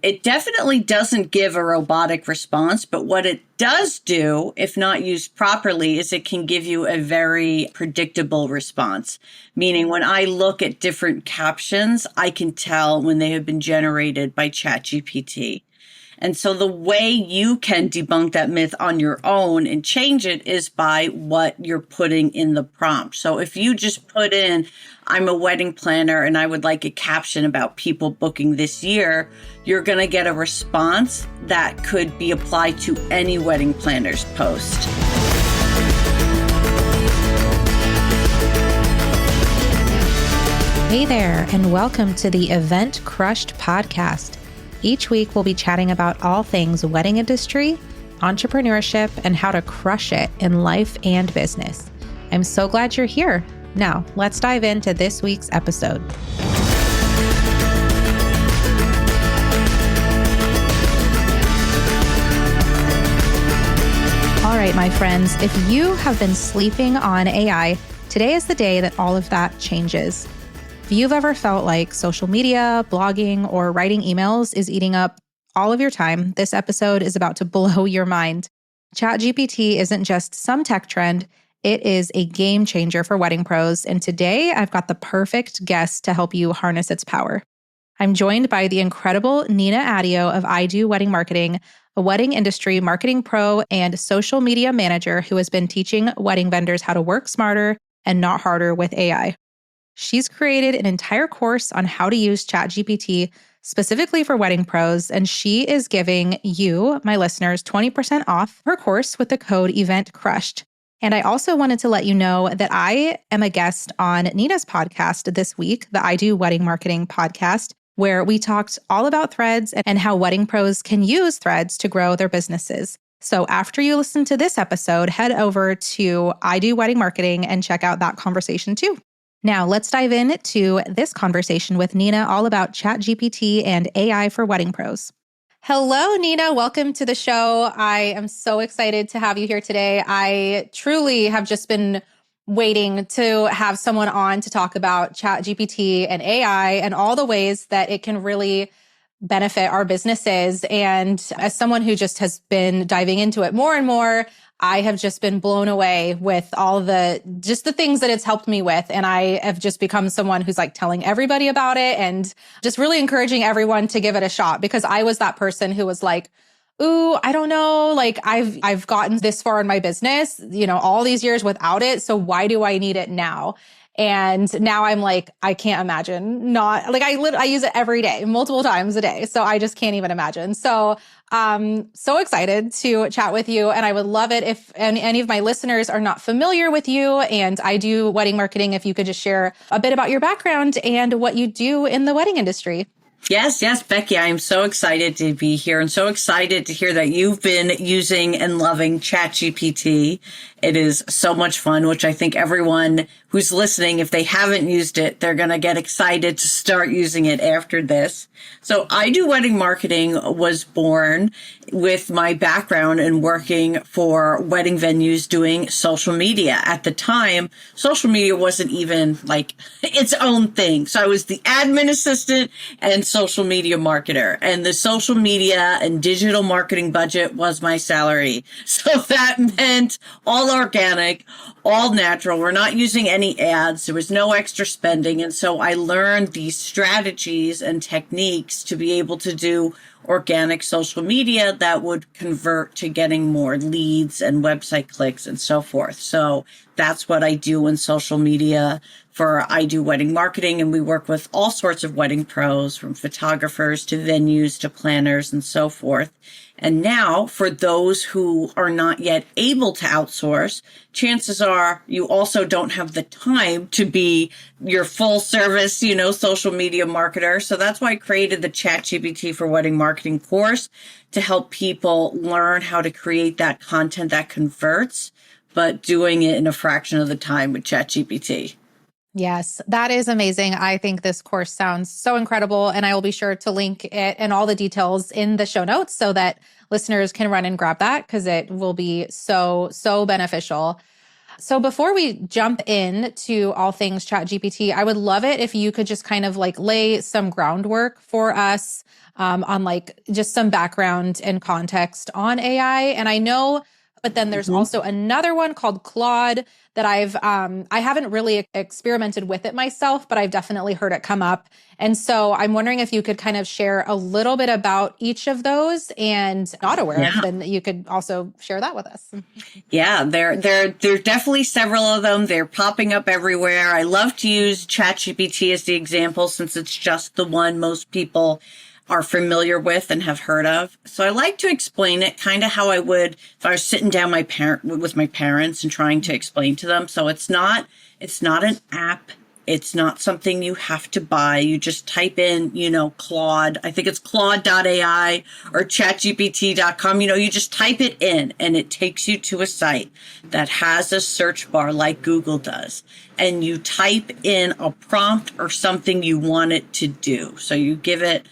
It definitely doesn't give a robotic response, but what it does do, if not used properly, is it can give you a very predictable response. Meaning when I look at different captions, I can tell when they have been generated by ChatGPT. And so the way you can debunk that myth on your own and change it is by what you're putting in the prompt. So if you just put in, I'm a wedding planner and I would like a caption about people booking this year, you're going to get a response that could be applied to any wedding planner's post. Hey there, and welcome to the Event Crushed podcast. Each week, we'll be chatting about all things wedding industry, entrepreneurship, and how to crush it in life and business. I'm so glad you're here. Now, let's dive into this week's episode. All right, my friends, if you have been sleeping on AI, today is the day that all of that changes. If you've ever felt like social media, blogging, or writing emails is eating up all of your time, this episode is about to blow your mind. ChatGPT isn't just some tech trend, it is a game changer for wedding pros, and today I've got the perfect guest to help you harness its power. I'm joined by the incredible Nina Addeo of Addeo Wedding Marketing, a wedding industry marketing pro and social media manager who has been teaching wedding vendors how to work smarter and not harder with AI. She's created an entire course on how to use ChatGPT specifically for wedding pros, and she is giving you, my listeners, 20% off her course with the code EVENTCRUSHED. And I also wanted to let you know that I am a guest on Nina's podcast this week, the Addeo Wedding Marketing podcast, where we talked all about Threads and how wedding pros can use Threads to grow their businesses. So after you listen to this episode, head over to Addeo Wedding Marketing and check out that conversation too. Now, let's dive into this conversation with Nina all about ChatGPT and AI for wedding pros. Hello, Nina. Welcome to the show. I am so excited to have you here today. I truly have just been waiting to have someone on to talk about ChatGPT and AI and all the ways that it can really benefit our businesses. And as someone who just has been diving into it more and more, I have just been blown away with all the things that it's helped me with. And I have just become someone who's like telling everybody about it and just really encouraging everyone to give it a shot, because I was that person who was like, ooh, I don't know, like I've gotten this far in my business, all these years without it. So why do I need it now? And now I'm like, I can't imagine not like I use it every day, multiple times a day. So I just can't even imagine. So so excited to chat with you. And I would love it if any of my listeners are not familiar with you and Addeo Wedding Marketing, if you could just share a bit about your background and what you do in the wedding industry. Yes, Becky, I am so excited to be here and so excited to hear that you've been using and loving ChatGPT. It is so much fun, which I think everyone who's listening, if they haven't used it, they're going to get excited to start using it after this. So Addeo Wedding Marketing was born with my background in working for wedding venues doing social media. At the time, social media wasn't even like its own thing. So I was the admin assistant and social media marketer, and the social media and digital marketing budget was my salary. So that meant all organic, all natural. We're not using any ads. There was no extra spending. And so I learned these strategies and techniques to be able to do organic social media that would convert to getting more leads and website clicks and so forth. So that's what I do in social media for Addeo Wedding Marketing. And we work with all sorts of wedding pros, from photographers to venues to planners and so forth. And now, for those who are not yet able to outsource, chances are you also don't have the time to be your full service, social media marketer. So that's why I created the ChatGPT for Wedding Marketing course, to help people learn how to create that content that converts, but doing it in a fraction of the time with ChatGPT. Yes, that is amazing. I think this course sounds so incredible, and I will be sure to link it and all the details in the show notes so that listeners can run and grab that, because it will be so, so beneficial. So before we jump into all things ChatGPT, I would love it if you could just kind of like lay some groundwork for us on like just some background and context on AI. And I know, but then there's Mhm. also another one called Claude that I haven't really experimented with it myself, but I've definitely heard it come up. And so I'm wondering if you could kind of share a little bit about each of those, and not aware of, Yeah. then you could also share that with us. Yeah, there are definitely several of them. They're popping up everywhere. I love to use ChatGPT as the example since it's just the one most people are familiar with and have heard of. So I like to explain it kind of how I would if I was sitting down with my parents and trying to explain to them. So it's not an app. It's not something you have to buy. You just type in, Claude. I think it's Claude.ai or ChatGPT.com. You just type it in and it takes you to a site that has a search bar like Google does. And you type in a prompt or something you want it to do. So you give it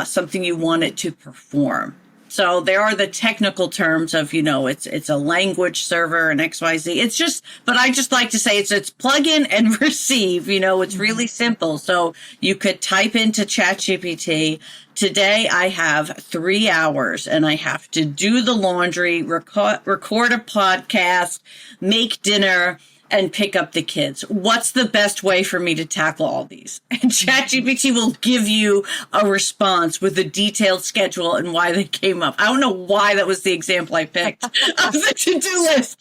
something you want it to perform. So there are the technical terms of, it's a language server and XYZ. But I just like to say it's plug in and receive, it's really simple. So you could type into ChatGPT, today I have 3 hours and I have to do the laundry, record a podcast, make dinner, and pick up the kids. What's the best way for me to tackle all these? And ChatGPT will give you a response with a detailed schedule and why they came up. I don't know why that was the example I picked of the to-do list.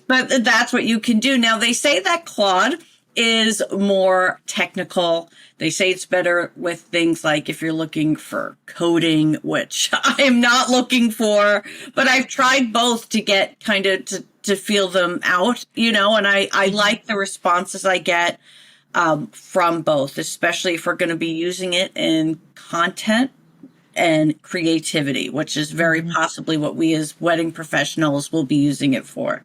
But that's what you can do. Now, they say that Claude is more technical. They say it's better with things like if you're looking for coding, which I am not looking for, but I've tried both to get kind of to feel them out, and I like the responses I get from both, especially if we're going to be using it in content and creativity, which is very possibly what we as wedding professionals will be using it for.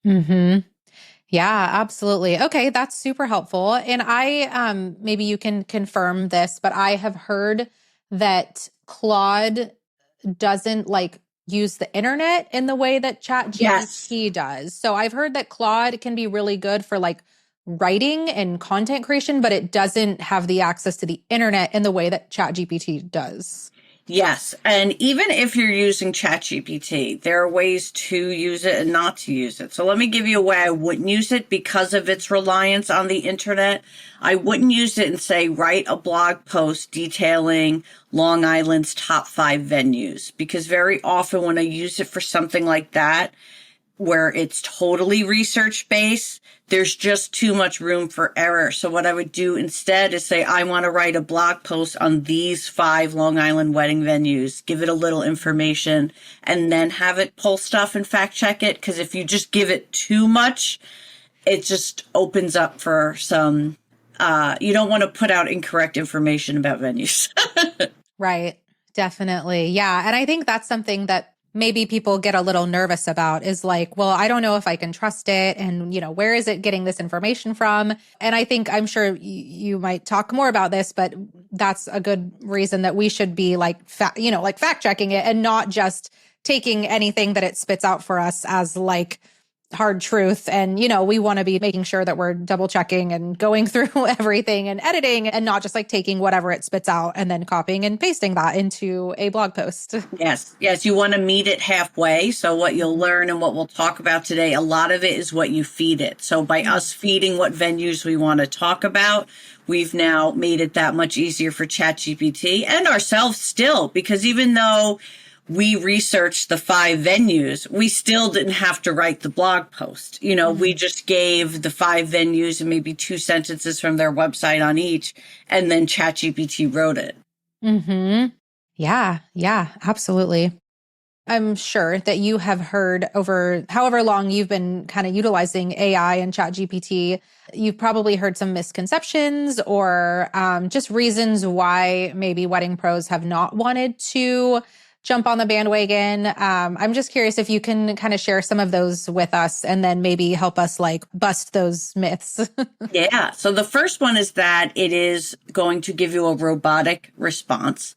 Mm-hmm. Yeah, absolutely. Okay, that's super helpful. And maybe you can confirm this, but I have heard that Claude doesn't like use the internet in the way that Yes. ChatGPT does. So I've heard that Claude can be really good for like writing and content creation, but it doesn't have the access to the internet in the way that ChatGPT does. Yes. And even if you're using ChatGPT, there are ways to use it and not to use it. So let me give you a way I wouldn't use it because of its reliance on the internet. I wouldn't use it and say, write a blog post detailing Long Island's top 5 venues, because very often when I use it for something like that, where it's totally research based, there's just too much room for error. So what I would do instead is say, I want to write a blog post on these 5 Long Island wedding venues, give it a little information, and then have it pull stuff and fact check it. Because if you just give it too much, it just opens up for some, you don't want to put out incorrect information about venues. Right. Definitely. Yeah. And I think that's something that maybe people get a little nervous about is like, well, I don't know if I can trust it. And, where is it getting this information from? And I'm sure you might talk more about this, but that's a good reason that we should be like fact checking it and not just taking anything that it spits out for us as like hard truth. And, we want to be making sure that we're double checking and going through everything and editing and not just like taking whatever it spits out and then copying and pasting that into a blog post. Yes. Yes. You want to meet it halfway. So what you'll learn and what we'll talk about today, a lot of it is what you feed it. So by us feeding what venues we want to talk about, we've now made it that much easier for ChatGPT and ourselves still, because even though we researched the 5 venues, we still didn't have to write the blog post. We just gave the 5 venues and maybe 2 sentences from their website on each, and then ChatGPT wrote it. Mm-hmm. Yeah, absolutely. I'm sure that you have heard over however long you've been kind of utilizing AI and ChatGPT, you've probably heard some misconceptions or just reasons why maybe wedding pros have not wanted to jump on the bandwagon. I'm just curious if you can kind of share some of those with us and then maybe help us like bust those myths. Yeah. So the first one is that it is going to give you a robotic response.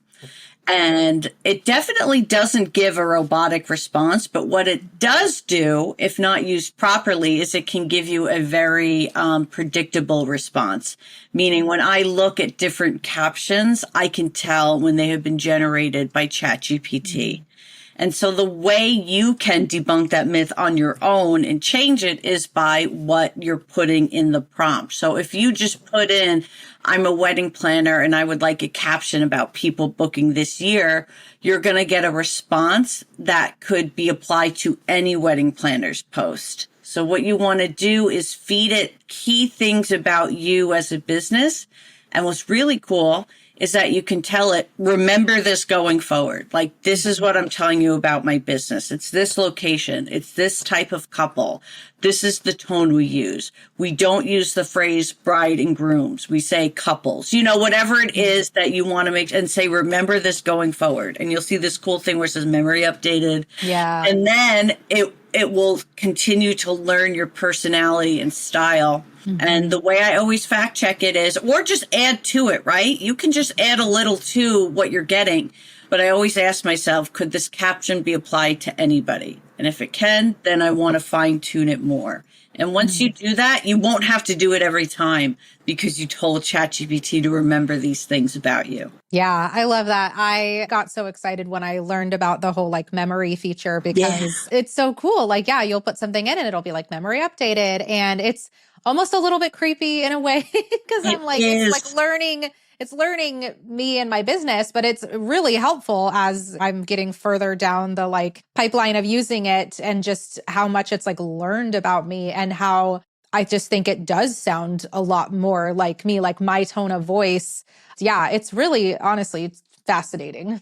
And it definitely doesn't give a robotic response, but what it does do, if not used properly, is it can give you a very predictable response. Meaning when I look at different captions, I can tell when they have been generated by ChatGPT. And so the way you can debunk that myth on your own and change it is by what you're putting in the prompt. So if you just put in, I'm a wedding planner and I would like a caption about people booking this year, you're going to get a response that could be applied to any wedding planner's post. So what you want to do is feed it key things about you as a business. And what's really cool is that you can tell it, remember this going forward. Like, this is what I'm telling you about my business. It's this location. It's this type of couple. This is the tone we use. We don't use the phrase bride and grooms. We say couples, whatever it is that you want to make, and say, remember this going forward. And you'll see this cool thing where it says memory updated. Yeah. And then it will continue to learn your personality and style. Mm-hmm. And the way I always fact check it is, or just add to it, right? You can just add a little to what you're getting. But I always ask myself, could this caption be applied to anybody? And if it can, then I want to fine tune it more. And once you do that, you won't have to do it every time because you told ChatGPT to remember these things about you. Yeah, I love that. I got so excited when I learned about the whole memory feature because it's so cool. You'll put something in and it'll be memory updated. And it's almost a little bit creepy in a way because I'm it's learning me and my business, but it's really helpful as I'm getting further down the pipeline of using it and just how much it's learned about me and how I just think it does sound a lot more like me, like my tone of voice. Yeah, it's really, honestly, it's fascinating.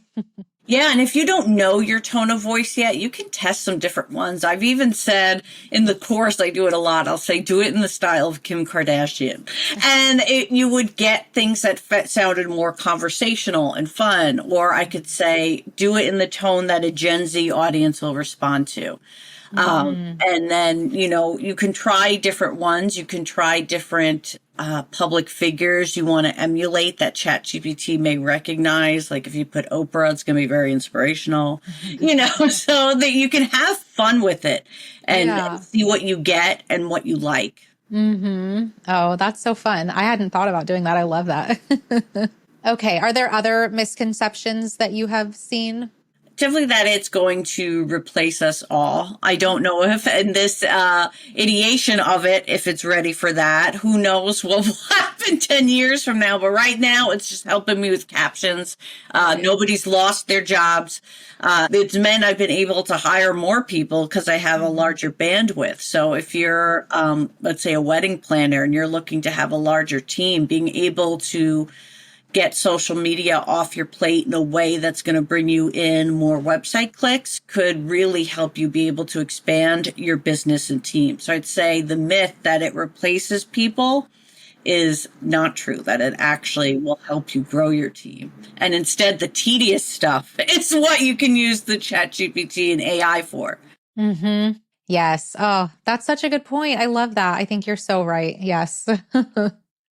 Yeah, and if you don't know your tone of voice yet, you can test some different ones. I've even said in the course, I do it a lot. I'll say, do it in the style of Kim Kardashian. And you would get things that sounded more conversational and fun. Or I could say, do it in the tone that a Gen Z audience will respond to. And then, you can try different ones. You can try different public figures you want to emulate that ChatGPT may recognize. Like if you put Oprah, it's going to be very inspirational, so that you can have fun with it and see what you get and what you like. Mm-hmm. Oh, that's so fun. I hadn't thought about doing that. I love that. Okay. Are there other misconceptions that you have seen? Definitely that it's going to replace us all. I don't know if in this ideation of it, if it's ready for that. Who knows what will happen 10 years from now. But right now, it's just helping me with captions. Nobody's lost their jobs. It's meant I've been able to hire more people because I have a larger bandwidth. So if you're, let's say, a wedding planner and you're looking to have a larger team, being able to get social media off your plate in a way that's going to bring you in more website clicks could really help you be able to expand your business and team. So I'd say the myth that it replaces people is not true, that it actually will help you grow your team. And instead, the tedious stuff, it's what you can use the ChatGPT and AI for. Mm-hmm. Yes. Oh, that's such a good point. I love that. I think you're so right. Yes.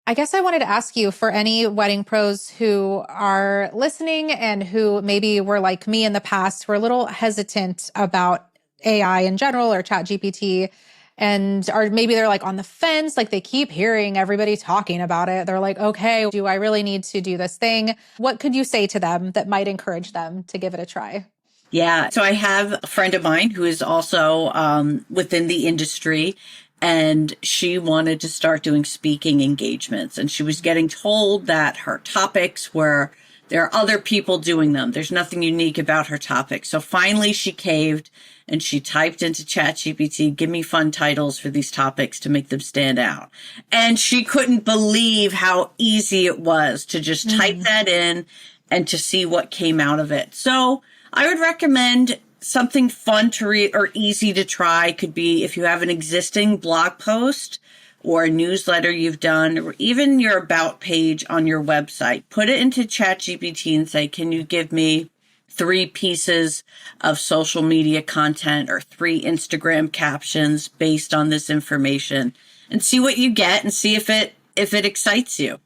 I guess I wanted to ask you, for any wedding pros who are listening and who maybe were like me in the past, who are a little hesitant about AI in general or ChatGPT, or maybe they're on the fence, they keep hearing everybody talking about it. They're like, okay, do I really need to do this thing? What could you say to them that might encourage them to give it a try? Yeah. So I have a friend of mine who is also within the industry. And she wanted to start doing speaking engagements. And she was getting told that her topics there are other people doing them. There's nothing unique about her topic. So finally she caved and she typed into ChatGPT, give me fun titles for these topics to make them stand out. And she couldn't believe how easy it was to just type that in and to see what came out of it. So I would recommend something fun to read or easy to try. Could be if you have an existing blog post or a newsletter you've done, or even your about page on your website. Put it into ChatGPT and say, can you give me 3 pieces of social media content or 3 Instagram captions based on this information, and see what you get and see if it excites you.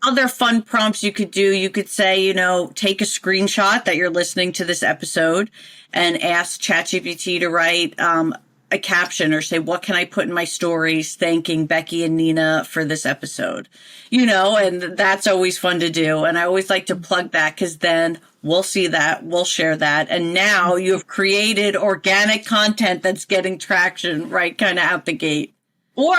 other fun prompts you could do, you could say, take a screenshot that you're listening to this episode and ask ChatGPT to write a caption or say, what can I put in my stories thanking Becky and Nina for this episode? And that's always fun to do. And I always like to plug that because then we'll see that, we'll share that. And now you've created organic content that's getting traction right kind of out the gate. Or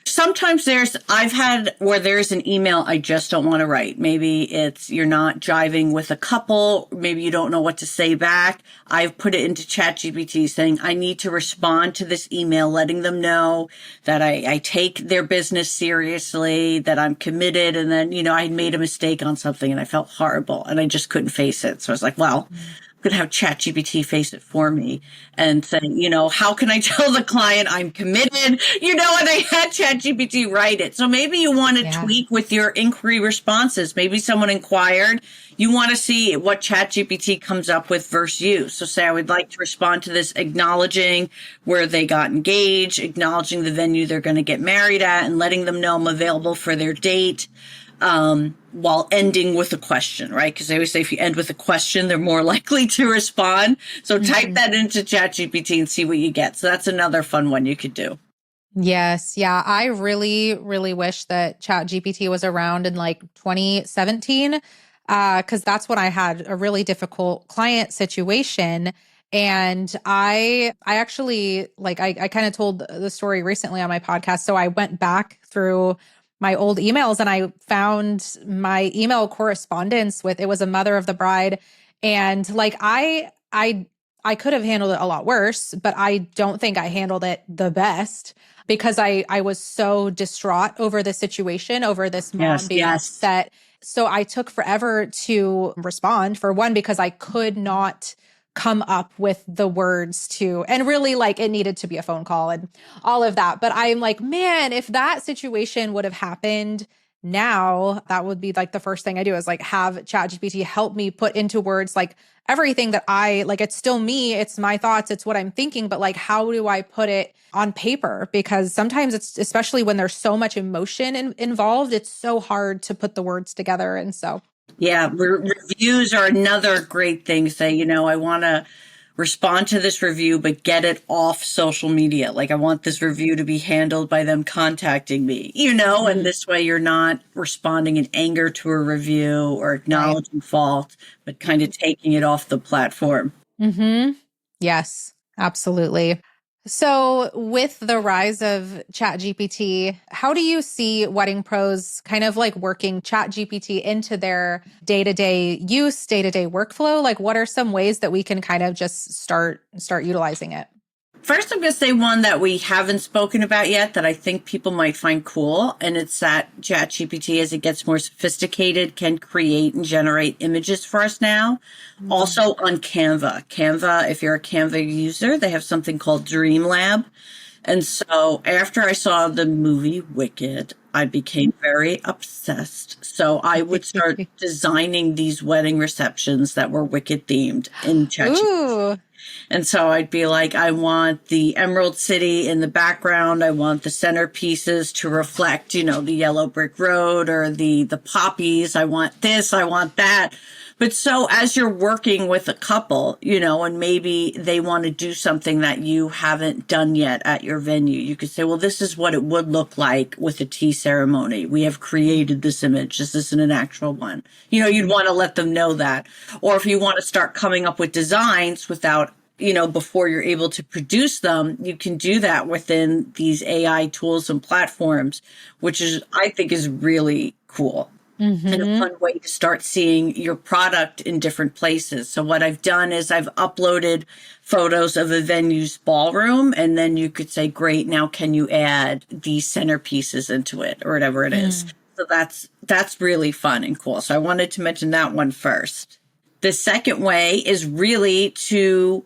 sometimes I've had where there's an email I just don't want to write. Maybe it's you're not jiving with a couple. Maybe you don't know what to say back. I've put it into ChatGPT saying, I need to respond to this email, letting them know that I take their business seriously, that I'm committed. And then, I made a mistake on something and I felt horrible and I just couldn't face it. So I was like, well, could have ChatGPT face it for me and say, how can I tell the client I'm committed? And I had ChatGPT write it. So maybe you want to tweak with your inquiry responses. Maybe someone inquired. You want to see what ChatGPT comes up with versus you. So say, I would like to respond to this, acknowledging where they got engaged, acknowledging the venue they're going to get married at, and letting them know I'm available for their date. While ending with a question, right? Because they always say if you end with a question, they're more likely to respond. So type that into ChatGPT and see what you get. So that's another fun one you could do. Yes. Yeah. I really, really wish that ChatGPT was around in like 2017, because that's when I had a really difficult client situation. And I actually, like, I kind of told the story recently on my podcast. So I went back through my old emails and I found my email correspondence with, it was a mother of the bride. And like, I could have handled it a lot worse, but I don't think I handled it the best because I was so distraught over the situation, over this mom being upset. So I took forever to respond, for one, because I could not come up with the words to, and really like it needed to be a phone call and all of that. But I'm like, man, if that situation would have happened now, that would be like the first thing I do is like have ChatGPT help me put into words like everything that it's still me, it's my thoughts, it's what I'm thinking, but like, how do I put it on paper? Because sometimes it's, especially when there's so much emotion involved, it's so hard to put the words together. And so yeah, reviews are another great thing. Say, I want to respond to this review, but get it off social media. Like I want this review to be handled by them contacting me, and this way you're not responding in anger to a review or acknowledging fault, but kind of taking it off the platform. Yes, absolutely. So with the rise of ChatGPT, how do you see wedding pros kind of like working ChatGPT into their day-to-day use, day-to-day workflow? Like what are some ways that we can kind of just start utilizing it? First, I'm going to say one that we haven't spoken about yet that I think people might find cool. And it's that ChatGPT, as it gets more sophisticated, can create and generate images for us now. Also on Canva. Canva, if you're a Canva user, they have something called Dreamlab. And so after I saw the movie Wicked, I became very obsessed. So I would start designing these wedding receptions that were Wicked themed in ChatGPT. And so I'd be like, I want the Emerald City in the background. I want the centerpieces to reflect, the yellow brick road or the poppies. I want this, I want that. But so as you're working with a couple, and maybe they want to do something that you haven't done yet at your venue, you could say, well, this is what it would look like with a tea ceremony. We have created this image. This isn't an actual one. You'd want to let them know that. Or if you want to start coming up with designs without, before you're able to produce them, you can do that within these AI tools and platforms, which I think is really cool. And a fun way to start seeing your product in different places. So what I've done is I've uploaded photos of a venue's ballroom, and then you could say, great, now can you add these centerpieces into it or whatever it is. So that's really fun and cool. So I wanted to mention that one first. The second way is really to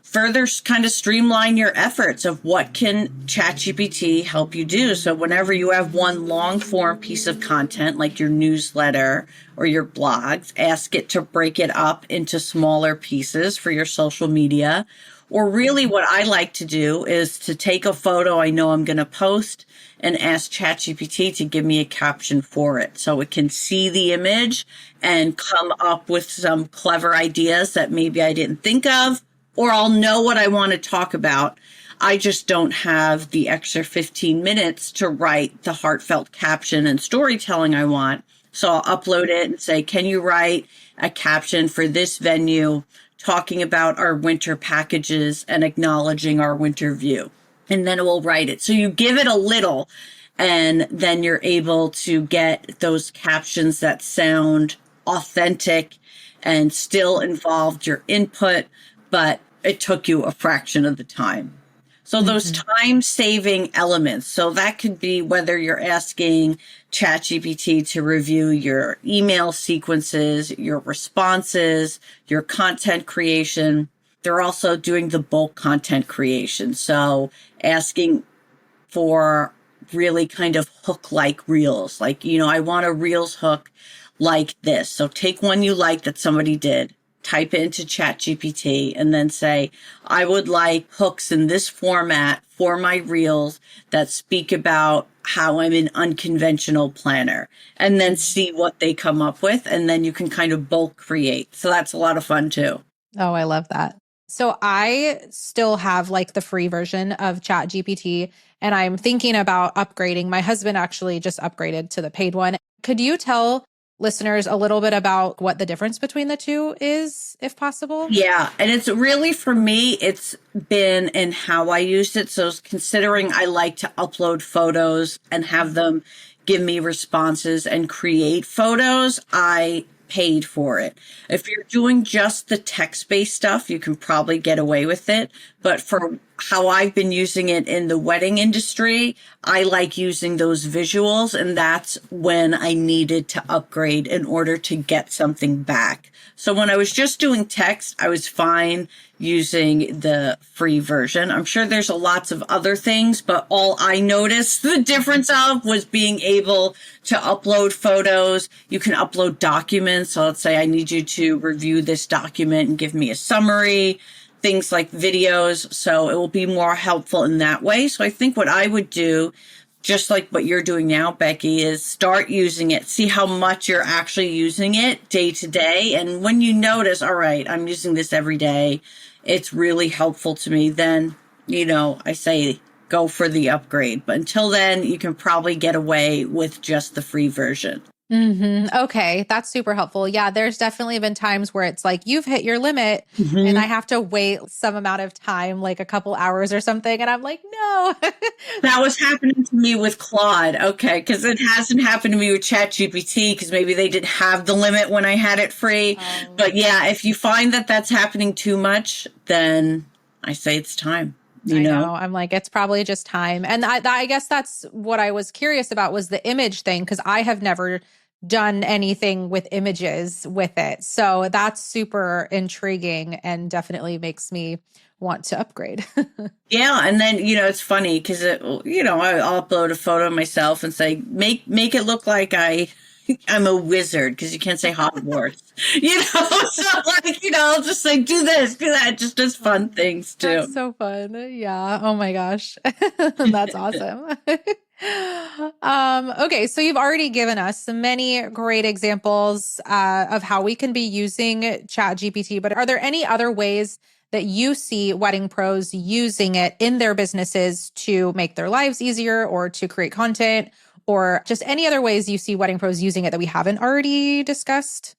further kind of streamline your efforts of what can ChatGPT help you do. So whenever you have one long form piece of content like your newsletter or your blogs, ask it to break it up into smaller pieces for your social media. Or really what I like to do is to take a photo I know I'm going to post and ask ChatGPT to give me a caption for it so it can see the image and come up with some clever ideas that maybe I didn't think of, or I'll know what I want to talk about. I just don't have the extra 15 minutes to write the heartfelt caption and storytelling I want. So I'll upload it and say, can you write a caption for this venue talking about our winter packages and acknowledging our winter view? And then it will write it. So you give it a little, and then you're able to get those captions that sound authentic and still involved your input, but it took you a fraction of the time. So those time saving elements. So that could be whether you're asking ChatGPT to review your email sequences, your responses, your content creation. They're also doing the bulk content creation. So asking for really kind of hook-like reels. Like, I want a reels hook like this. So take one you like that somebody did, type it into ChatGPT, and then say, I would like hooks in this format for my reels that speak about how I'm an unconventional planner, and then see what they come up with. And then you can kind of bulk create. So that's a lot of fun too. Oh, I love that. So I still have like the free version of ChatGPT, and I'm thinking about upgrading. My husband actually just upgraded to the paid one. Could you tell listeners a little bit about what the difference between the two is, if possible? Yeah. And it's really, for me, it's been in how I used it. So considering I like to upload photos and have them give me responses and create photos, I paid for it. If you're doing just the text-based stuff, you can probably get away with it. But for how I've been using it in the wedding industry, I like using those visuals, and that's when I needed to upgrade in order to get something back. So when I was just doing text, I was fine using the free version. I'm sure there's lots of other things, but all I noticed the difference of was being able to upload photos. You can upload documents. So let's say I need you to review this document and give me a summary, things like videos. So it will be more helpful in that way. So I think what I would do, just like what you're doing now, Becky, is start using it, see how much you're actually using it day to day. And when you notice, all right, I'm using this every day, it's really helpful to me, then, I say go for the upgrade. But until then, you can probably get away with just the free version. Okay, that's super helpful. Yeah, there's definitely been times where it's like, you've hit your limit and I have to wait some amount of time, like a couple hours or something. And I'm like, no. That was happening to me with Claude. Okay. Because it hasn't happened to me with ChatGPT because maybe they didn't have the limit when I had it free. But yeah, if you find that that's happening too much, then I say it's time. I know. I'm like, it's probably just time. And I guess that's what I was curious about, was the image thing, because I have never done anything with images with it. So that's super intriguing and definitely makes me want to upgrade. Yeah. And then, it's funny because, I'll upload a photo of myself and say, make it look like I'm a wizard, because you can't say Hogwarts, so I'll just say, do this, do that, just as fun things too. That's so fun. Yeah. Oh my gosh. That's awesome. Okay. So you've already given us many great examples of how we can be using ChatGPT, but are there any other ways that you see wedding pros using it in their businesses to make their lives easier, or to create content, or just any other ways you see wedding pros using it that we haven't already discussed?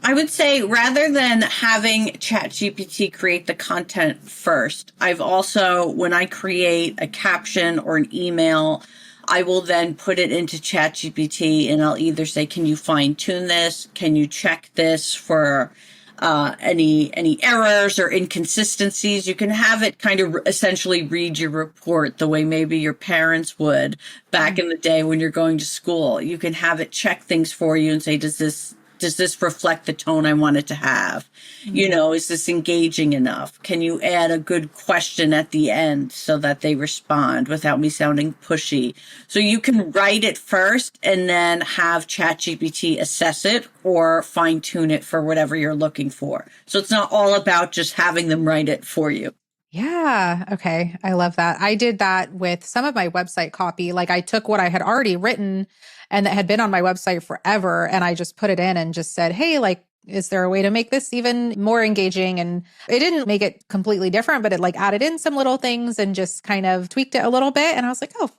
I would say, rather than having ChatGPT create the content first, I've also, when I create a caption or an email, I will then put it into ChatGPT and I'll either say, can you fine tune this? Can you check this for any errors or inconsistencies? You can have it kind of essentially read your report the way maybe your parents would back in the day when you're going to school. You can have it check things for you and say, does this Does this reflect the tone I want it to have? Is this engaging enough? Can you add a good question at the end so that they respond without me sounding pushy? So you can write it first and then have ChatGPT assess it or fine tune it for whatever you're looking for. So it's not all about just having them write it for you. Yeah. Okay. I love that. I did that with some of my website copy. Like I took what I had already written and that had been on my website forever. And I just put it in and just said, hey, like, is there a way to make this even more engaging? And it didn't make it completely different, but it like added in some little things and just kind of tweaked it a little bit. And I was like, oh,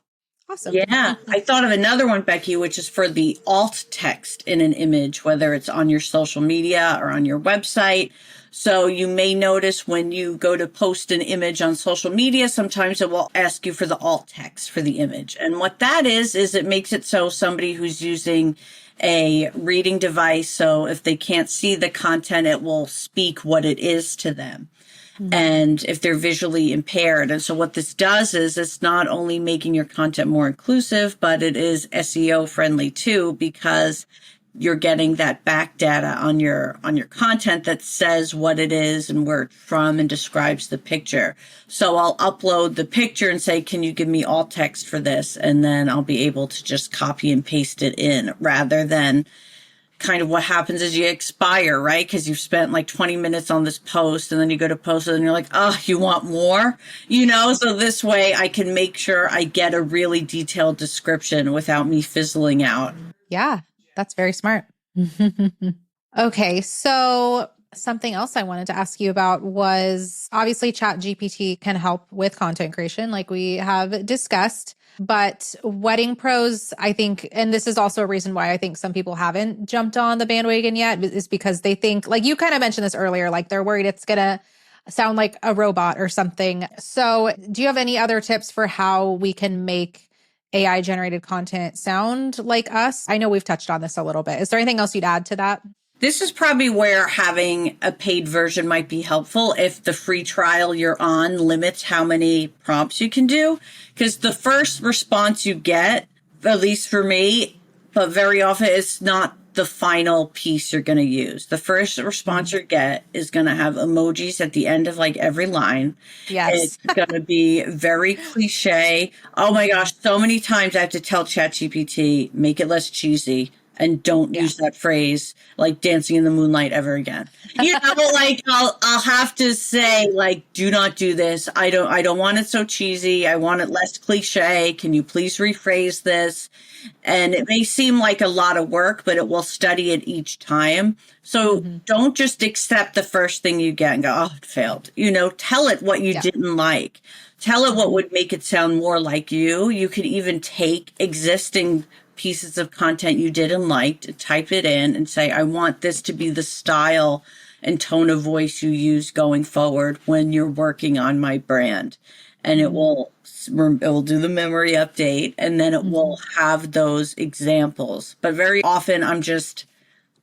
awesome. Yeah, I thought of another one, Becky, which is for the alt text in an image, whether it's on your social media or on your website. So you may notice when you go to post an image on social media, sometimes it will ask you for the alt text for the image. And what that is it makes it so somebody who's using a reading device, so if they can't see the content, it will speak what it is to them. And if they're visually impaired. And so what this does is it's not only making your content more inclusive, but it is SEO friendly too, because you're getting that back data on your content that says what it is and where it's from and describes the picture. So I'll upload the picture and say, can you give me alt text for this? And then I'll be able to just copy and paste it in, rather than kind of what happens is you expire, right? Because you've spent like 20 minutes on this post and then you go to post it and you're like, oh, you want more? So this way I can make sure I get a really detailed description without me fizzling out. Yeah, that's very smart. Okay, so something else I wanted to ask you about was obviously ChatGPT can help with content creation, like we have discussed. But wedding pros, I think, and this is also a reason why I think some people haven't jumped on the bandwagon yet, is because they think, like you kind of mentioned this earlier, like they're worried it's going to sound like a robot or something. So do you have any other tips for how we can make AI generated content sound like us? I know we've touched on this a little bit. Is there anything else you'd add to that? This is probably where having a paid version might be helpful if the free trial you're on limits how many prompts you can do. Because the first response you get, at least for me, but very often it's not the final piece you're going to use. The first response you get is going to have emojis at the end of like every line. Yes. It's going to be very cliche. Oh my gosh, so many times I have to tell ChatGPT, make it less cheesy. And don't use that phrase like dancing in the moonlight ever again. Like I'll have to say, like, do not do this. I don't want it so cheesy. I want it less cliche. Can you please rephrase this? And it may seem like a lot of work, but it will study it each time. So don't just accept the first thing you get and go, oh, it failed. Tell it what you didn't like. Tell it what would make it sound more like you. You could even take existing pieces of content you did and liked, type it in and say, I want this to be the style and tone of voice you use going forward when you're working on my brand. And it will do the memory update, and then it will have those examples. But very often I'm just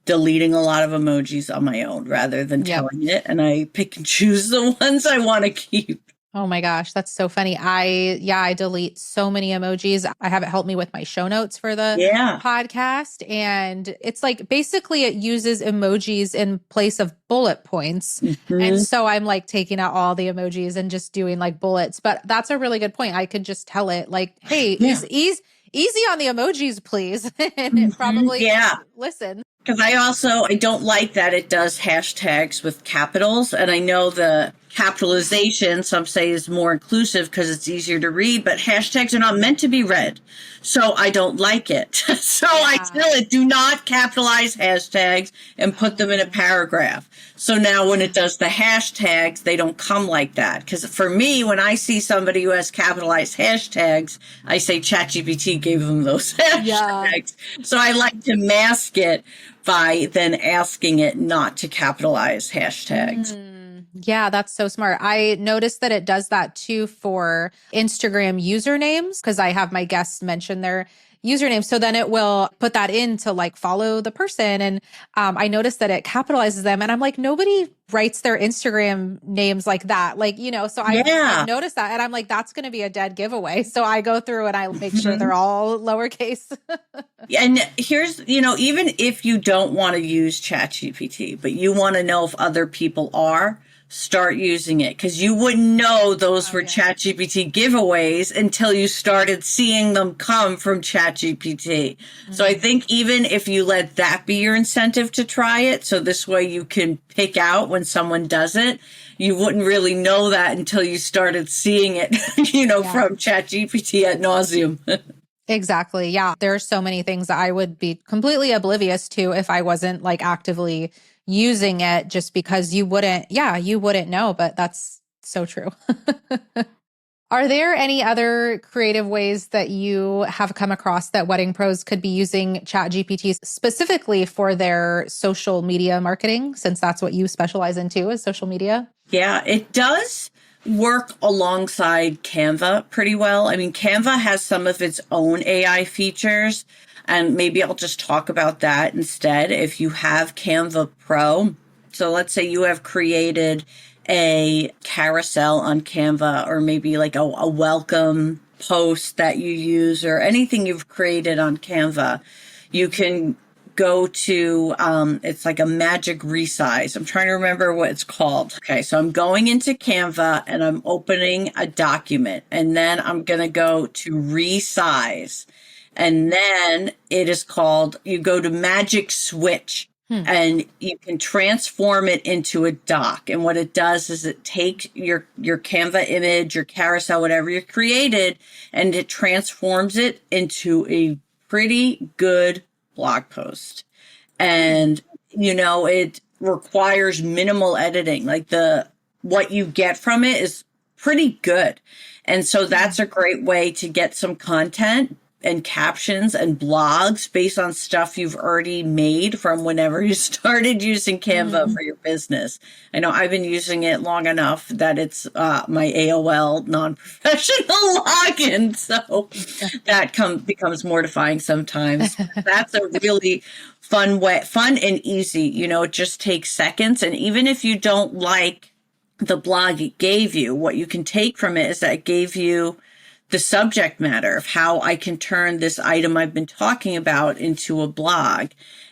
deleting a lot of emojis on my own rather than telling it. And I pick and choose the ones I want to keep. Oh my gosh, that's so funny. I delete so many emojis. I have it help me with my show notes for the podcast. And it's like, basically it uses emojis in place of bullet points. And so I'm like taking out all the emojis and just doing like bullets. But that's a really good point. I could just tell it like, hey, easy on the emojis, please. And it probably listen. Because I don't like that it does hashtags with capitals. And I know the capitalization, some say, is more inclusive because it's easier to read, but hashtags are not meant to be read. So I don't like it. So I tell it, do not capitalize hashtags and put them in a paragraph. So now when it does the hashtags, they don't come like that. Because for me, when I see somebody who has capitalized hashtags, I say ChatGPT gave them those hashtags. So I like to mask it by then asking it not to capitalize hashtags. Yeah, that's so smart. I noticed that it does that too for Instagram usernames, because I have my guests mention their username. So then it will put that in to like follow the person. And I noticed that it capitalizes them. And I'm like, nobody writes their Instagram names like that. Like, so I've Yeah. noticed that and I'm like, that's going to be a dead giveaway. So I go through and I make sure Mhm. they're all lowercase. And here's, even if you don't want to use ChatGPT, but you want to know if other people are, start using it because you wouldn't know those Oh were yeah. ChatGPT giveaways until you started seeing them come from ChatGPT. So I Mm. think even if you let that be your incentive to try it, so this way you can pick out when someone does it, you wouldn't really know that until you started seeing it, Yeah. from ChatGPT ad nauseum. Exactly. Yeah. There's so many things that I would be completely oblivious to if I wasn't like actively using it just because you wouldn't know, but that's so true. Are there any other creative ways that you have come across that wedding pros could be using ChatGPT specifically for their social media marketing, since that's what you specialize in too, is social media? Yeah, it does work alongside Canva pretty well. I mean, Canva has some of its own AI features, and maybe I'll just talk about that instead. If you have Canva Pro, so let's say you have created a carousel on Canva, or maybe like a welcome post that you use, or anything you've created on Canva, you can go to it's like a magic resize. I'm trying to remember what it's called. Okay, so I'm going into Canva and I'm opening a document, and then I'm going to go to resize, and then it is called, you go to magic switch, Hmm. and you can transform it into a doc. And what it does is it takes your Canva image, your carousel, whatever you created, and it transforms it into a pretty good blog post. And it requires minimal editing. Like, the what you get from it is pretty good. And so that's a great way to get some content and captions and blogs based on stuff you've already made from whenever you started using Canva Mm. for your business. I know I've been using it long enough that it's my AOL non-professional login, so that becomes mortifying sometimes. That's a really fun and easy. It just takes seconds, and even if you don't like the blog it gave you, what you can take from it is that it gave you the subject matter of how I can turn this item I've been talking about into a blog.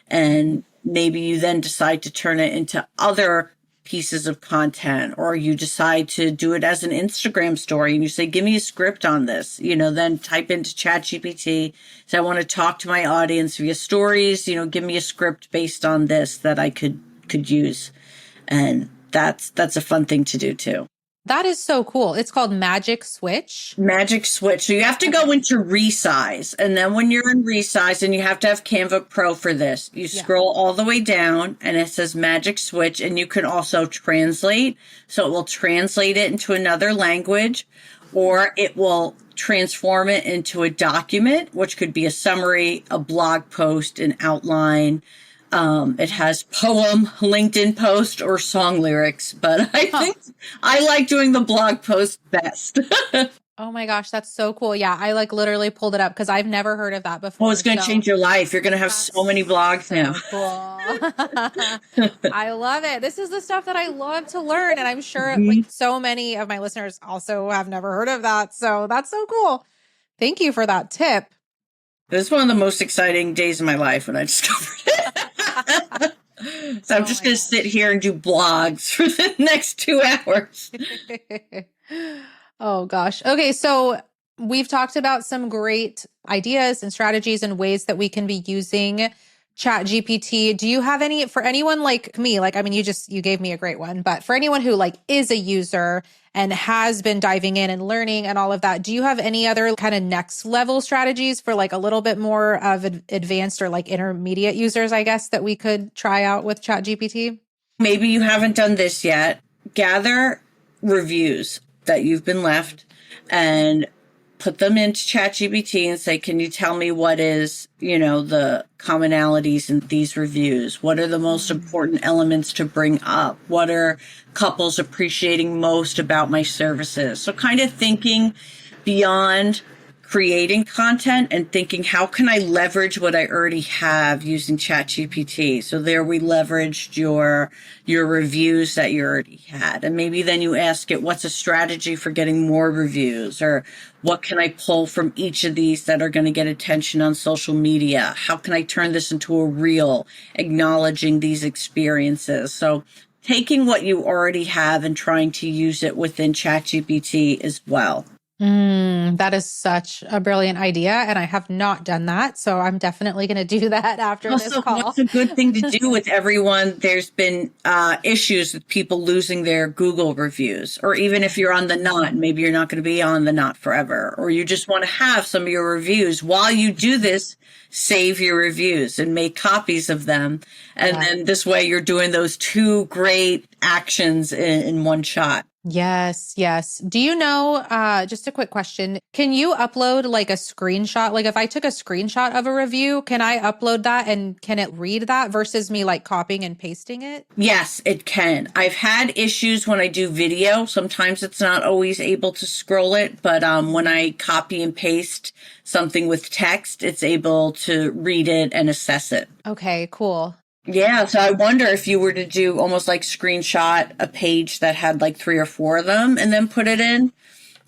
And maybe you then decide to turn it into other pieces of content, or you decide to do it as an Instagram story and you say, give me a script on this, then type into ChatGPT. So I want to talk to my audience via stories, give me a script based on this that I could use. And that's a fun thing to do too. That is so cool. It's called Magic Switch. Magic switch. So you have to Okay. go into resize. And then when you're in resize, and you have to have Canva Pro for this, you Yeah. scroll all the way down and it says magic switch. And you can also translate. So it will translate it into another language, or it will transform it into a document, which could be a summary, a blog post, an outline. It has poem, LinkedIn post, or song lyrics, but I Huh. think I like doing the blog post best. Oh my gosh, that's so cool. Yeah, I like literally pulled it up because I've never heard of that Oh, it's before. going to So change your life. You're going to have so many that's blogs now. so cool. I love it. This is the stuff that I love to learn. And I'm sure like Mhm. so many of my listeners also have never heard of that. So that's so cool. Thank you for that tip. This is one of the most exciting days of my life when I discovered it. So I'm Oh just my going to sit gosh. here and do blogs for the next 2 hours. Oh gosh. Okay, so we've talked about some great ideas and strategies and ways that we can be using Chat GPT. Do you have any for anyone like me? Like, I mean, you gave me a great one, but for anyone who like is a user and has been diving in and learning and all of that, do you have any other kind of next level strategies for like a little bit more of advanced or like intermediate users, I guess, that we could try out with Chat GPT? Maybe you haven't done this yet. Gather reviews that you've been left and put them into ChatGPT and say, can you tell me what is, the commonalities in these reviews? What are the most important elements to bring up? What are couples appreciating most about my services? So kind of thinking beyond creating content and thinking, how can I leverage what I already have using ChatGPT? So there we leveraged your reviews that you already had. And maybe then you ask it, what's a strategy for getting more reviews? Or what can I pull from each of these that are going to get attention on social media? How can I turn this into a reel, acknowledging these experiences? So taking what you already have and trying to use it within ChatGPT as well. That is such a brilliant idea. And I have not done that. So I'm definitely going to do that after this Also, call. what's a good thing to do with everyone? There's been issues with people losing their Google reviews, or even if you're on the Knot, maybe you're not going to be on the Knot forever, or you just want to have some of your reviews. While you do this, save your reviews and make copies of them. And then this way you're doing those two great actions in one shot. Yes, yes. Do you know, just a quick question, can you upload like a screenshot? Like if I took a screenshot of a review, can I upload that and can it read that versus me like copying and pasting it? Yes, it can. I've had issues when I do video. Sometimes it's not always able to scroll it, but when I copy and paste something with text, it's able to read it and assess it. Okay, cool. Yeah, so I wonder if you were to do almost like screenshot a page that had like 3 or 4 of them and then put it in.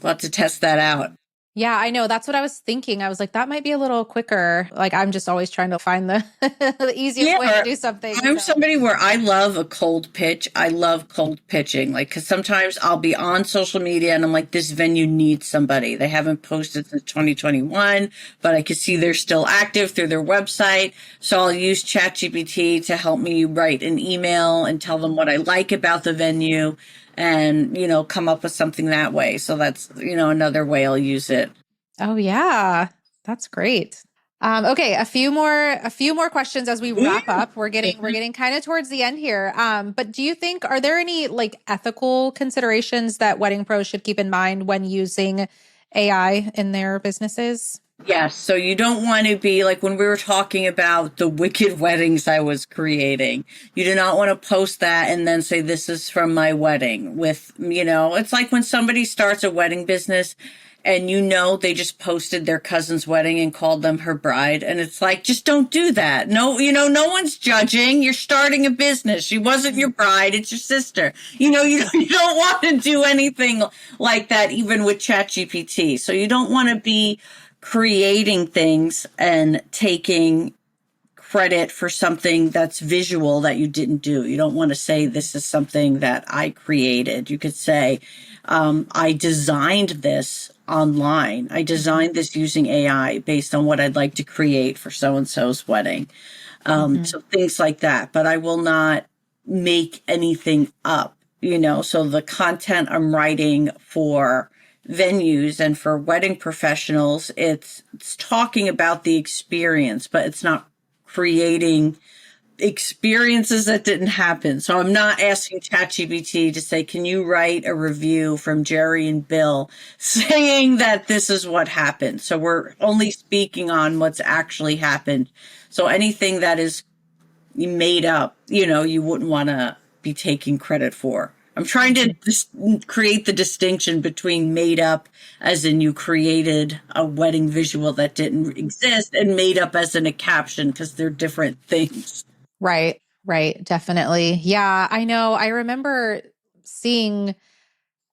We'll have to test that out. Yeah, I know. That's what I was thinking. I was like, that might be a little quicker. Like, I'm just always trying to find the, the easiest way to do something. I'm somebody where I love a cold pitch. I love cold pitching. Like, because sometimes I'll be on social media and I'm like, this venue needs somebody. They haven't posted since 2021, but I can see they're still active through their website. So I'll use ChatGPT to help me write an email and tell them what I like about the venue, and, come up with something that way. So that's, another way I'll use it. Oh yeah. That's great. Okay. A few more questions as we wrap up. We're getting kind of towards the end here. But do you think, are there any like ethical considerations that wedding pros should keep in mind when using AI in their businesses? Yes. So you don't want to be like when we were talking about the wicked weddings I was creating. You do not want to post that and then say, this is from my wedding it's like when somebody starts a wedding business and they just posted their cousin's wedding and called them her bride. And it's like, just don't do that. No, no one's judging. You're starting a business. She wasn't your bride. It's your sister. You don't want to do anything like that, even with ChatGPT. So you don't want to be creating things and taking credit for something that's visual that you didn't do. You don't want to say this is something that I created. You could say, I designed this online. I designed this using AI based on what I'd like to create for so-and-so's wedding. So things like that. But I will not make anything up, so the content I'm writing for venues and for wedding professionals, it's talking about the experience, but it's not creating experiences that didn't happen. So I'm not asking ChatGPT to say, can you write a review from Jerry and Bill saying that this is what happened? So we're only speaking on what's actually happened. So anything that is made up, you wouldn't want to be taking credit for. I'm trying to create the distinction between made up, as in you created a wedding visual that didn't exist, and made up as in a caption, because they're different things. Right, right. Definitely. Yeah, I know. I remember seeing,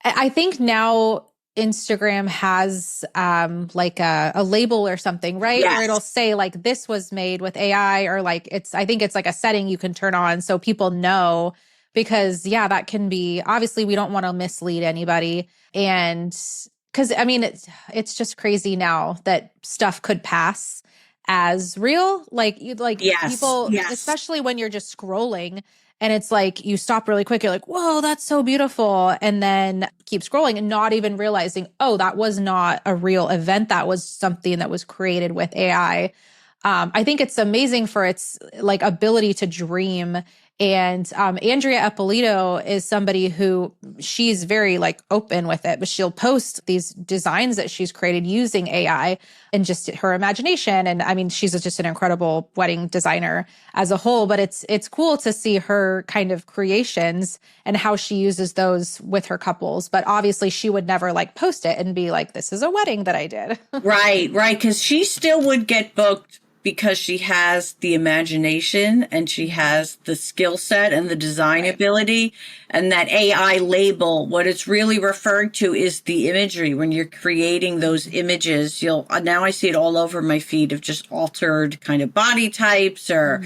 I think now Instagram has like a label or something, right? Yes. Where it'll say like, this was made with AI, or like I think it's like a setting you can turn on so people know. Because yeah, that can be, obviously we don't want to mislead anybody. And because I mean, it's just crazy now that stuff could pass as real. Like Yes, people, yes. especially when you're just scrolling and it's like, you stop really quick. You're like, whoa, that's so beautiful. And then keep scrolling and not even realizing, oh, that was not a real event. That was something that was created with AI. I think it's amazing for its like ability to dream And Andrea Ippolito is somebody who she's very like open with it, but she'll post these designs that she's created using AI and just her imagination. And I mean, she's just an incredible wedding designer as a whole, but it's cool to see her kind of creations and how she uses those with her couples. But obviously she would never like post it and be like, this is a wedding that I did. Right, right. Because she still would get booked because she has the imagination and she has the skill set and the design ability. And that AI label, what it's really referring to is the imagery. When you're creating those images, now I see it all over my feed of just altered kind of body types or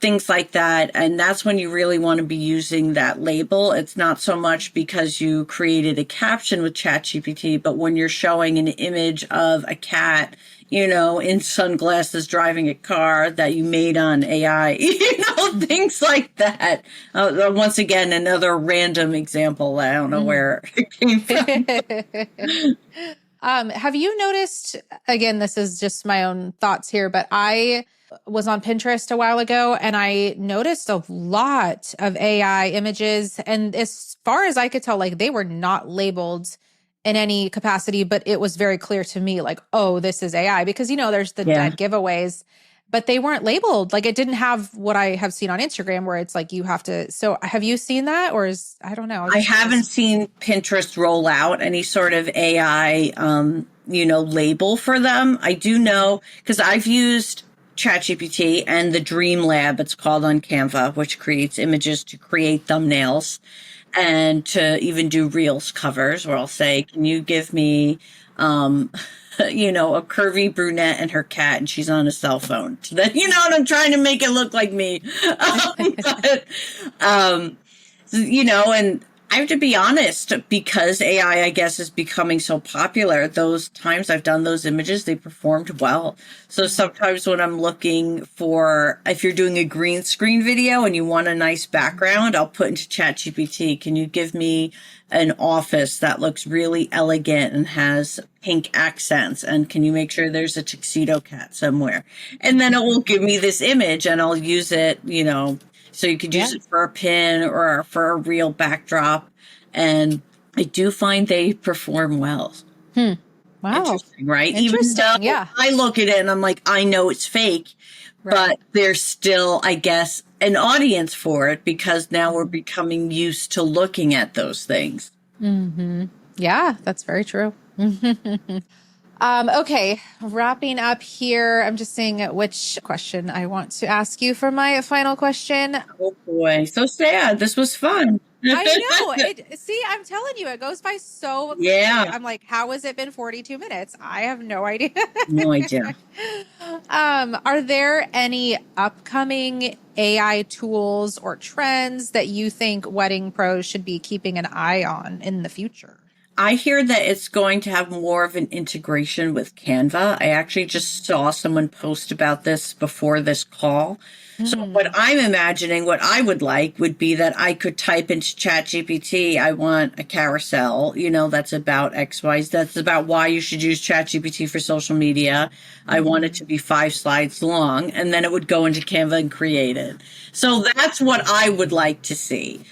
things like that. And that's when you really want to be using that label. It's not so much because you created a caption with ChatGPT, but when you're showing an image of a cat, in sunglasses driving a car that you made on AI, things like that. Once again, another random example. I don't know where it came from. Have you noticed, again, this is just my own thoughts here, but I was on Pinterest a while ago and I noticed a lot of AI images. And as far as I could tell, like they were not labeled in any capacity, but it was very clear to me, like, oh, this is AI because, there's the Yeah. dead giveaways, but they weren't labeled. Like it didn't have what I have seen on Instagram where it's like you have to. So have you seen that I don't know. I haven't seen Pinterest roll out any sort of AI, label for them. I do know because I've used ChatGPT and the Dream Lab, it's called on Canva, which creates images to create thumbnails and to even do Reels covers where I'll say, can you give me, a curvy brunette and her cat and she's on a cell phone. So that, and I'm trying to make it look like me. And I have to be honest, because AI, I guess, is becoming so popular, those times I've done those images, they performed well. So sometimes when I'm looking for, if you're doing a green screen video and you want a nice background, I'll put into ChatGPT, can you give me an office that looks really elegant and has pink accents? And can you make sure there's a tuxedo cat somewhere? And then it will give me this image and I'll use it, so you could use it for a pin or for a real backdrop. And I do find they perform well. Wow. Interesting, right? Interesting, Even though yeah. I look at it and I'm like, I know it's fake, but there's still, I guess, an audience for it because now we're becoming used to looking at those things. Mm-hmm. Yeah, that's very true. Okay, wrapping up here. I'm just seeing which question I want to ask you for my final question. Oh boy, so sad. This was fun. I know. See, I'm telling you, it goes by so quickly. Yeah. I'm like, how has it been 42 minutes? I have no idea. No idea. Are there any upcoming AI tools or trends that you think wedding pros should be keeping an eye on in the future? I hear that it's going to have more of an integration with Canva. I actually just saw someone post about this before this call. So what I'm imagining, what I would like would be that I could type into ChatGPT, I want a carousel, that's about X, Y, that's about why you should use ChatGPT for social media. I want it to be 5 slides long, and then it would go into Canva and create it. So that's what I would like to see.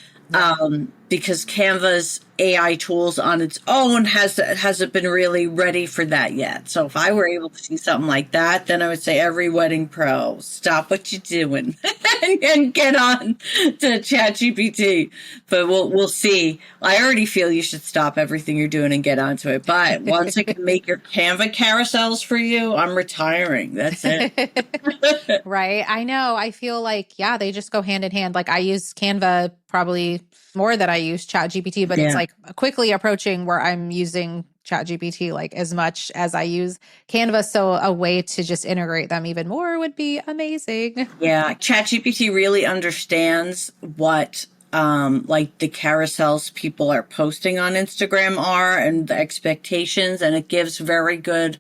Because Canva's AI tools on its own hasn't been really ready for that yet. So if I were able to see something like that, then I would say every wedding pro, stop what you're doing and get on to ChatGPT. But we'll see. I already feel you should stop everything you're doing and get onto it. But once it can make your Canva carousels for you, I'm retiring. That's it. Right. I know. I feel like, they just go hand in hand. Like I use Canva probably more than I use ChatGPT, but it's like quickly approaching where I'm using ChatGPT like as much as I use Canva. So a way to just integrate them even more would be amazing. Yeah, ChatGPT really understands what like the carousels people are posting on Instagram are and the expectations, and it gives very good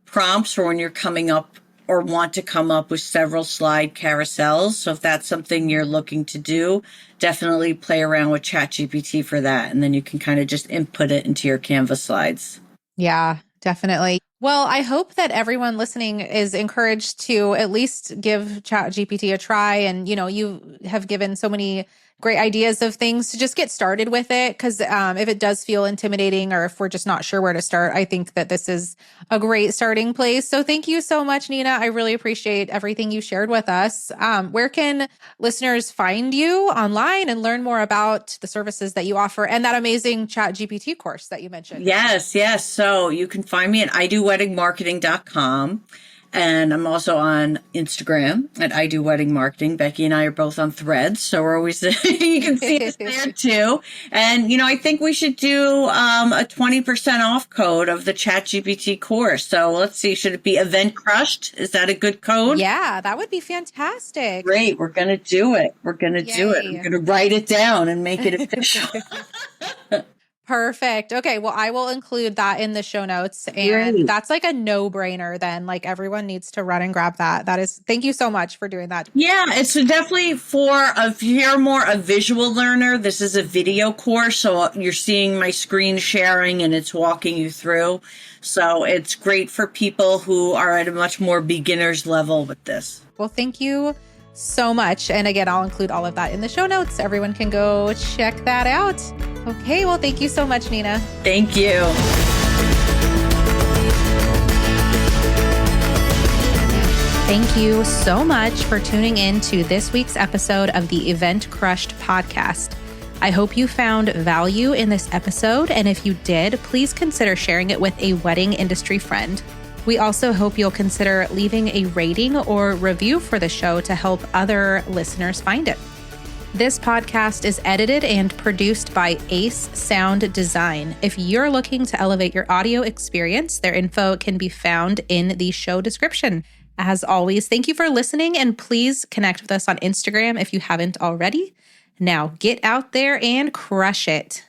prompts for when you're coming up or want to come up with several slide carousels. So if that's something you're looking to do, definitely play around with ChatGPT for that. And then you can kind of just input it into your Canvas slides. Yeah, definitely. Well, I hope that everyone listening is encouraged to at least give ChatGPT a try. And, you have given so many great ideas of things to just get started with it. Because if it does feel intimidating or if we're just not sure where to start, I think that this is a great starting place. So thank you so much, Nina. I really appreciate everything you shared with us. Where can listeners find you online and learn more about the services that you offer and that amazing ChatGPT course that you mentioned? Yes, yes. So you can find me at idoweddingmarketing.com. And I'm also on Instagram at I Do Wedding Marketing. Becky and I are both on Threads, so we're always you can see us there too. And I think we should do a 20% off code of the ChatGPT course. So let's see, should it be Event Crushed? Is that a good code? Yeah, that would be fantastic. Great, we're gonna do it. We're gonna do it. I'm gonna write it down and make it official. Perfect. Okay. Well, I will include that in the show notes. And Great. that's like a no-brainer then. Like everyone needs to run and grab that. Thank you so much for doing that. Yeah, it's definitely if you're more a visual learner, this is a video course. So you're seeing my screen sharing and it's walking you through. So it's great for people who are at a much more beginner's level with this. Well, thank you so much. And again, I'll include all of that in the show notes. Everyone can go check that out. Okay. Well, thank you so much, Nina. Thank you. Thank you so much for tuning in to this week's episode of the Event Crushed podcast. I hope you found value in this episode. And if you did, please consider sharing it with a wedding industry friend. We also hope you'll consider leaving a rating or review for the show to help other listeners find it. This podcast is edited and produced by Ace Sound Design. If you're looking to elevate your audio experience, their info can be found in the show description. As always, thank you for listening, and please connect with us on Instagram if you haven't already. Now get out there and crush it.